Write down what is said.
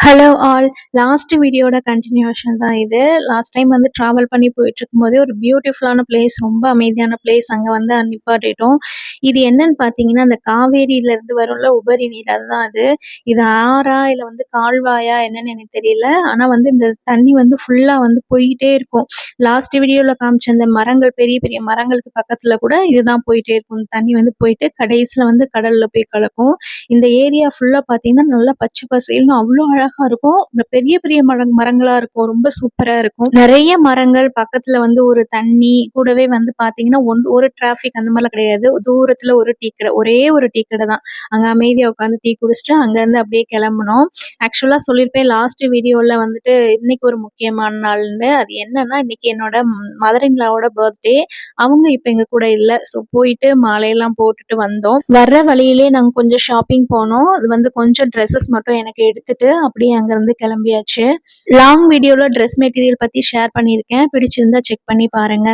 Hello all. Last வீடியோட continuation தான் இது. லாஸ்ட் டைம் வந்து ட்ராவல் பண்ணி போயிட்டுருக்கும்போதே ஒரு பியூட்டிஃபுல்லான பிளேஸ், ரொம்ப அமைதியான பிளேஸ் அங்கே வந்து நிப்பாட்டிட்டோம். இது என்னன்னு பார்த்தீங்கன்னா, அந்த காவேரியிலேருந்து வரும்ல உபரி நீர் அதுதான் அது. இது ஆறா இல்லை வந்து கால்வாயா என்னன்னு எனக்கு தெரியல. ஆனால் வந்து இந்த தண்ணி வந்து ஃபுல்லாக வந்து போயிட்டே இருக்கும். லாஸ்ட் வீடியோவில் காமிச்ச அந்த மரங்கள், பெரிய பெரிய மரங்களுக்கு பக்கத்தில் கூட இதுதான் போயிட்டே இருக்கும். இந்த தண்ணி வந்து போயிட்டு கடைசியில் வந்து கடலில் போய் கலக்கும். இந்த ஏரியா ஃபுல்லா பார்த்தீங்கன்னா, நல்லா பச்சை பசேல்னு அவ்ளோ அழகா இருக்கும். இந்த பெரிய பெரிய மரங்களா இருக்கும். ரொம்ப சூப்பரா இருக்கும். நெறைய மரங்கள் பக்கத்துல வந்து ஒரு தண்ணி, கூடவே வந்து பார்த்தீங்கன்னா, ஒரு டிராஃபிக் அந்த மாரிலாம் கிடையாது. தூரத்துல ஒரு டீ கடை. ஒரே ஒரு டீ கடை தான். அங்க அமைதியா உட்காந்து டீ குடிச்சுட்டு அங்கருந்து அப்படியே கிளம்புனோம். ஆக்சுவலா சொல்லியிருப்பேன் லாஸ்ட் வீடியோல வந்துட்டு இன்னைக்கு ஒரு முக்கியமான நாள்ன்னு. அது என்னன்னா, இன்னைக்கு என்னோட மதர் இன் லாவோட பர்த்டே. அவங்க இப்ப எங்க கூட இல்ல. ஸோ போயிட்டு மாலையெல்லாம் போட்டுட்டு வந்தோம். வர்ற வழியிலே நாங்க கொஞ்சம் ஷாப்பிங் போனோம். அது வந்து கொஞ்சம் ட்ரெஸ்ஸஸ் மட்டும் எனக்கு எடுத்துட்டு அப்படியே அங்கருந்து கிளம்பியாச்சு. லாங் வீடியோல ட்ரெஸ் மெட்டீரியல் பத்தி ஷேர் பண்ணியிருக்கேன். பிடிச்சிருந்தா செக் பண்ணி பாருங்க.